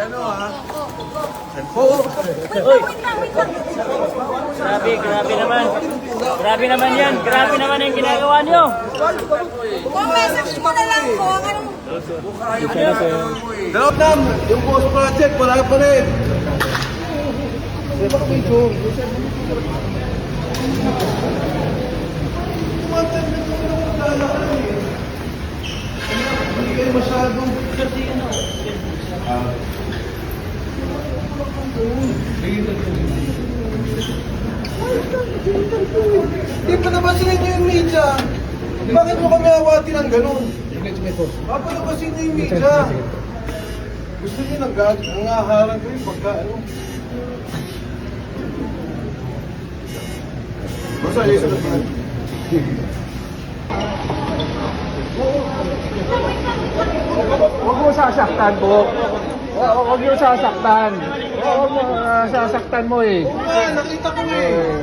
ano ha? Uy! Grabe naman. Grabe naman yan. Grabe naman yung ginagawa niyo. Kung message mo na lang po, anong... Dalawang yung post project, wala pa rin. Hindi kayo masyadong... Hindi pa nabasin niyo yung media. Bakit mo kami awatin ng ganun? Papalabasin niyo yung media. Gusto niyo nangaharang ko yung pagka ano. Basta isa na ba? Huwag mo sasaktan, Bok. Huwag mo sasaktan. Huwag mo sasaktan mo eh. Nakita ko eh.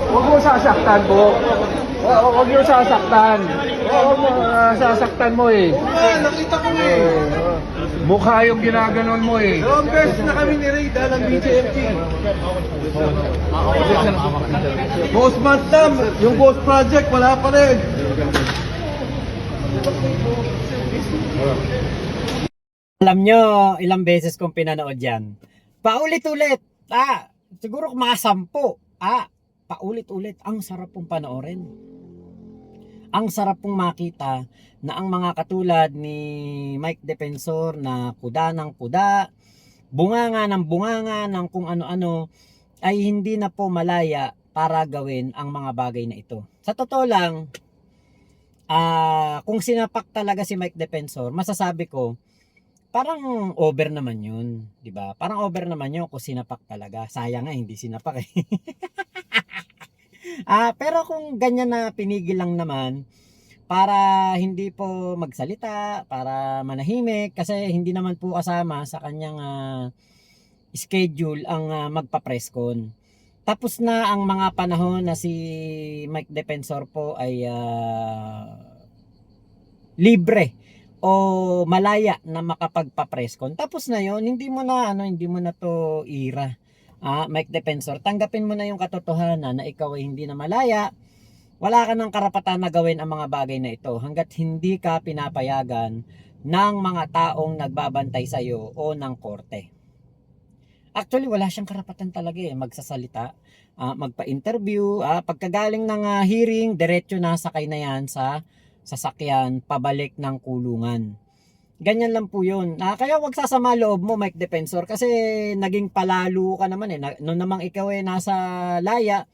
Huwag mo sasaktan, Bok. Huwag mo sasaktan. Huwag mo sasaktan mo eh. Nakita ko eh. Mukha yung ginaganon mo eh. Dalawang beses na kami ni-raid ng BJMP. Ghost month tam, yung ghost project, wala pa rin. Alam nyo, ilang beses kong pinanood yan. Paulit-ulit. Siguro mga 10. Paulit-ulit. Ang sarap pong panoorin. Ang sarap pong makita na ang mga katulad ni Mike Defensor na kuda ng kuda, bunganga ng kung ano-ano, ay hindi na po malaya para gawin ang mga bagay na ito. Sa totoo lang, kung sinapak talaga si Mike Defensor, masasabi ko, parang over naman yun, di ba? Parang over naman yun kung sinapak talaga. Sayang nga, hindi sinapak eh. Pero kung ganyan na pinigil lang naman, para hindi po magsalita, para manahimik, kasi hindi naman po kasama sa kanyang schedule ang magpa-press con. Tapos na ang mga panahon na si Mike Defensor po ay libre o malaya na makapagpa-press con. Tapos na yon, hindi mo na to ira. Mike Defensor, tanggapin mo na yung katotohanan na ikaw ay hindi na malaya. Wala ka ng karapatan na gawin ang mga bagay na ito hanggat hindi ka pinapayagan ng mga taong nagbabantay sa iyo o ng korte. Actually, wala siyang karapatan talaga magsasalita, magpa-interview, pagkagaling ng hearing, diretso na sakay na yan sa sasakyan pabalik ng kulungan. Ganyan lang po yun. Kaya wag sasama loob mo, Mike Defensor, kasi naging palalo ka naman noon namang ikaw nasa laya,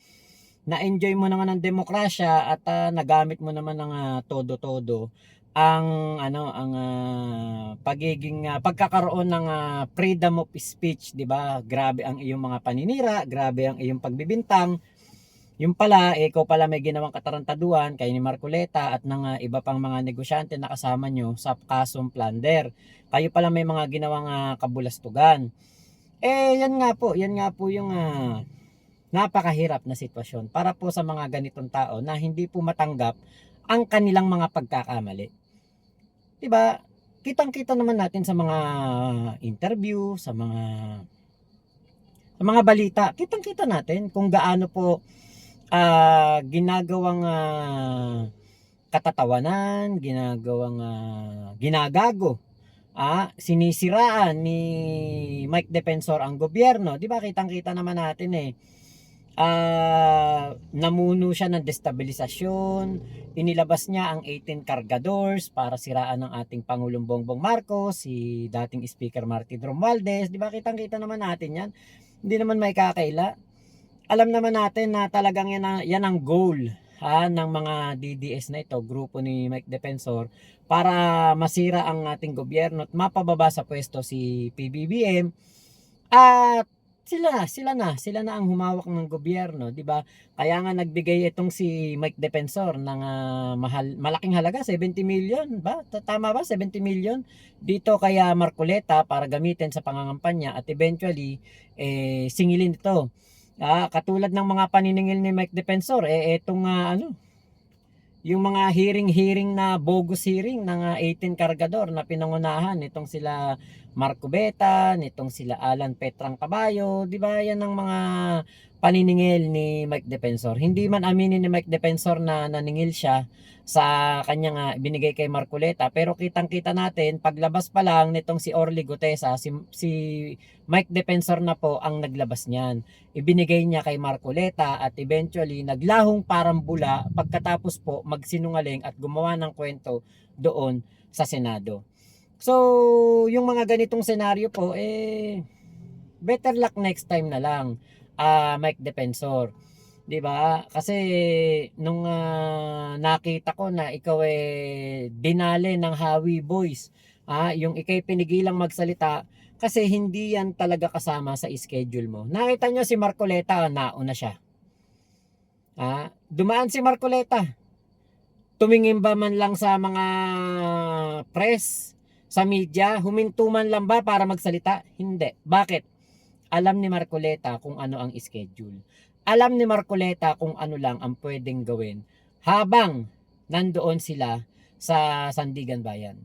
na-enjoy mo naman ang demokrasya at nagamit mo naman ng todo-todo ang pagiging pagkakaroon ng freedom of speech, 'di ba? Grabe ang iyong mga paninira, grabe ang iyong pagbibintang. Yung pala, ikaw pala may ginawang katarantaduhan kay ni Marcoleta at ng iba pang mga negosyante na kasama nyo sa kasong plunder. Kayo pala may mga ginawang kabulastugan. Yan nga po yung napakahirap na sitwasyon para po sa mga ganitong tao na hindi po matanggap ang kanilang mga pagkakamali. 'Di ba? Kitang-kita naman natin sa mga interview, sa mga balita. Kitang-kita natin kung gaano po ginagawang katatawanan, ginagawang ginagago, sinisiraan ni Mike Defensor ang gobyerno. 'Di ba? Kitang-kita naman natin namuno siya ng destabilisasyon, inilabas niya ang 18 cargadores para siraan ng ating Pangulong Bongbong Marcos, si dating Speaker Martin Romualdez. Di ba kitang-kita naman natin yan? Hindi naman may kakaila. Alam naman natin na talagang yan ang goal ng mga DDS na ito, grupo ni Mike Defensor, para masira ang ating gobyerno at mapababa sa pwesto si PBBM at Sila na ang humawak ng gobyerno, 'di ba? Kaya nga nagbigay itong si Mike Defensor ng malaking halaga, 70 million ba? Tama ba? 70 million dito kaya Marcoleta para gamitin sa pangangampanya at eventually singilin ito. Katulad ng mga paniningil ni Mike Defensor, etong yung mga hearing na bogus hearing ng 18 kargador na pinangunahan nitong sila Marco Beta, nitong sila Alan Petrang Caballo, di ba? Yan ang mga paniningil ni Mike Defensor. Hindi man aminin ni Mike Defensor na naningil siya sa kanyang binigay kay Marcoleta, pero kitang-kita natin paglabas pa lang nitong si Orly Gutesa, si Mike Defensor na po ang naglabas niyan. Ibinigay niya kay Marcoleta at eventually naglahong parambula pagkatapos po magsinungaling at gumawa ng kwento doon sa Senado. So, yung mga ganitong senaryo po, better luck next time na lang, Mike Defensor. 'Di ba? Kasi nung nakita ko na ikaw dinali ng Hawi Boys, yung ikay pinigilang magsalita kasi hindi yan talaga kasama sa schedule mo. Nakita nyo si Marcoleta, nauna siya. Dumaan si Marcoleta. Tumingin ba man lang sa mga press, sa media, huminto man lang ba para magsalita? Hindi. Bakit? Alam ni Marcoleta kung ano ang schedule. Alam ni Marcoleta kung ano lang ang pwedeng gawin habang nandoon sila sa Sandigan Bayan.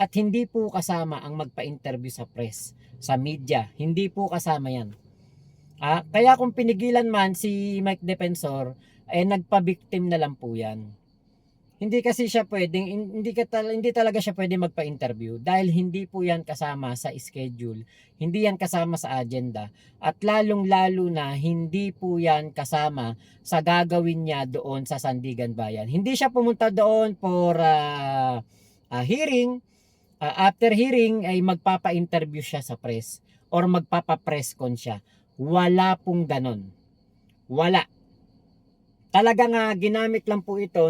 At hindi po kasama ang magpa-interview sa press, sa media. Hindi po kasama yan. Kaya kung pinigilan man si Mike Defensor, nagpa-victim na lang po yan. Hindi kasi siya pwedeng, hindi talaga siya pwedeng magpa-interview dahil hindi po yan kasama sa schedule, hindi yan kasama sa agenda, at lalong-lalo na hindi po yan kasama sa gagawin niya doon sa Sandigan Bayan. Hindi siya pumunta doon for hearing, after hearing ay magpapa-interview siya sa press or magpapa-press con siya. Wala pong ganon. Wala. Talagang ginamit lang po ito,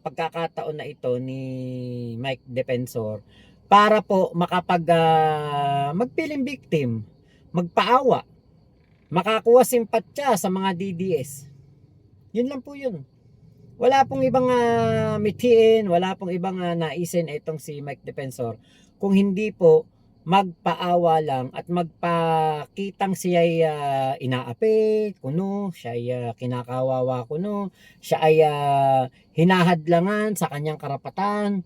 pagkakataon na ito ni Mike Defensor para po magpiling victim, magpaawa, makakuha simpatya sa mga DDS. Yun lang po yun. Wala pong ibang mithiin, wala pong ibang naisin itong si Mike Defensor kung hindi po magpaawa lang at magpakitang siya ay inaapi kuno, siya ay kinakawawa kuno, siya ay hinahadlangan sa kanyang karapatan.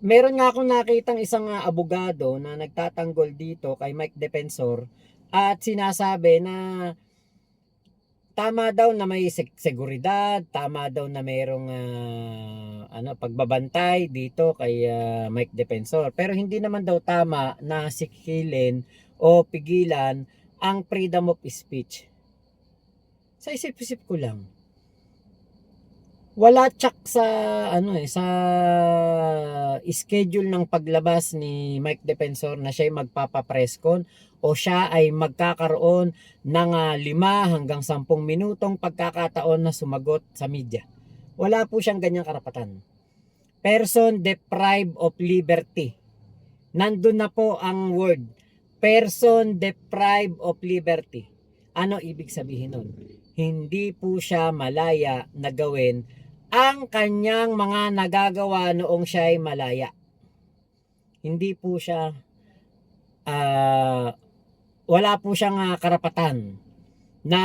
Meron nga akong nakitang isang abogado na nagtatanggol dito kay Mike Defensor at sinasabi na tama daw na may seguridad, tama daw na mayroong pagbabantay dito kay Mike Defensor. Pero hindi naman daw tama na sikilin o pigilan ang freedom of speech. Sa isip-isip ko lang. Wala tsak sa sa schedule ng paglabas ni Mike Defensor na siya ay magpapa-presscon o siya ay magkakaroon ng 5 hanggang 10 minutong pagkakataon na sumagot sa media. Wala po siyang ganyang karapatan. Person deprived of liberty. Nandun na po ang word. Person deprived of liberty. Ano ibig sabihin nun? Hindi po siya malaya na gawin ang kanyang mga nagagawa noong siya ay malaya. Hindi po siya wala po siyang karapatan na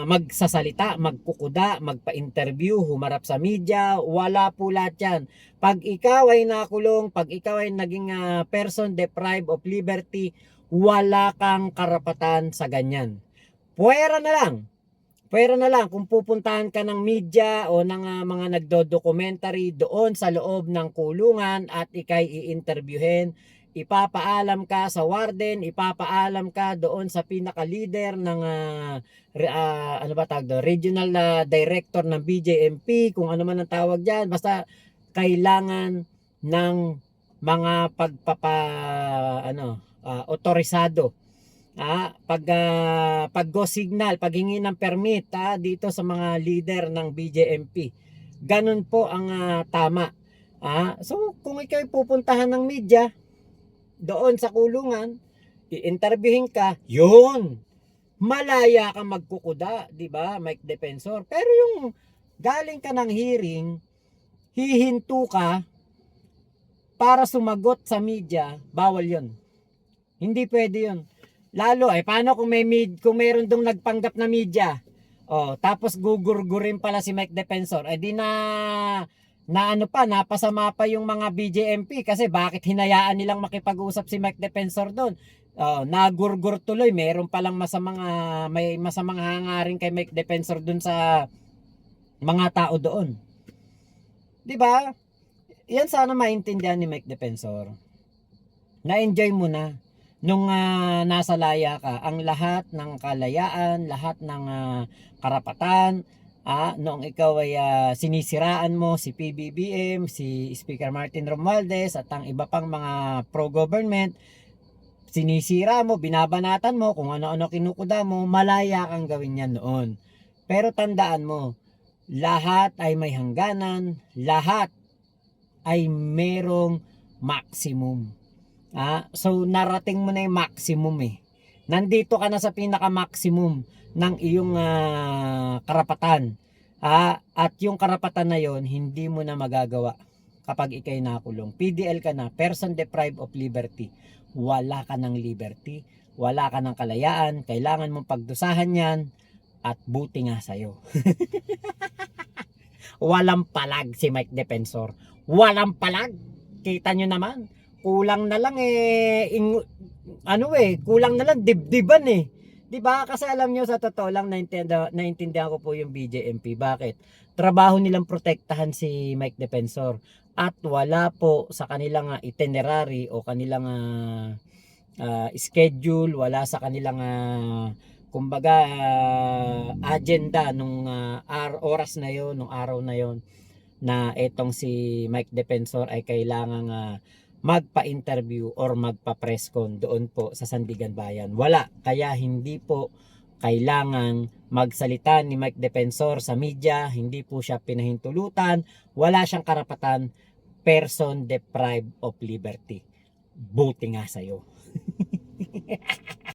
magsasalita, magkukuda, magpa-interview, humarap sa media. Wala po lahat yan. Pag ikaw ay nakulong, pag ikaw ay naging person deprived of liberty, wala kang karapatan sa ganyan. Puwera na lang kung pupuntahan ka ng media o ng mga nagdo-documentary doon sa loob ng kulungan at ikay i-interviewin. Ipapaalam ka sa warden, ipapaalam ka doon sa pinaka-leader ng regional director ng BJMP, kung ano man ang tawag diyan. Basta kailangan ng mga otorisado. Pag-go signal, paghingi ng permit dito sa mga leader ng BJMP. Ganun po ang tama. So kung ikaw pupuntahan ng media doon sa kulungan, i-interviewin ka, yun. Malaya ka magkukuda, di ba, Mike Defensor? Pero yung galing ka ng hearing, hihinto ka para sumagot sa media, bawal yun. Hindi pwede yun. Lalo paano kung kung meron dong nagpanggap na media, tapos gugurgurin pala si Mike Defensor, di napasama pa yung mga BJMP kasi bakit hinayaan nilang makipag-usap si Mike Defensor doon. Nagurgur tuloy, meron palang may masamang hangarin kay Mike Defensor doon sa mga tao doon. 'Di ba? Yan sana maintindihan ni Mike Defensor. Na-enjoy mo na nung nasa laya ka ang lahat ng kalayaan, lahat ng karapatan, noong ikaw ay sinisiraan mo si PBBM, si Speaker Martin Romualdez at ang iba pang mga pro-government, sinisira mo, binabanatan mo, kung ano-ano kinukuda mo, malaya kang gawin yan noon. Pero tandaan mo, lahat ay may hangganan, lahat ay merong maximum. So narating mo na yung maximum Nandito ka na sa pinaka-maximum ng iyong karapatan. At yung karapatan na yon hindi mo na magagawa kapag ikay nakulong. PDL ka na, person deprived of liberty. Wala ka ng liberty, wala ka ng kalayaan, kailangan mong pagdusahan yan at buti nga sa'yo. Walang palag si Mike Defensor. Walang palag. Kita nyo naman. Kulang na lang kulang na lang dibdiban 'Di ba? Kasi alam nyo sa totoo lang naintindihan ko po yung BJMP. Bakit? Trabaho nilang protektahan si Mike Defensor at wala po sa kanilang itinerary o kanilang schedule, wala sa kanilang kumbaga agenda nung oras na yon, nung araw na yon na etong si Mike Defensor ay kailangang magpa-interview or magpa-press con doon po sa Sandigan Bayan. Wala. Kaya hindi po kailangan magsalita ni Mike Defensor sa media. Hindi po siya pinahintulutan. Wala siyang karapatan. Person deprived of liberty. Buti nga sa'yo.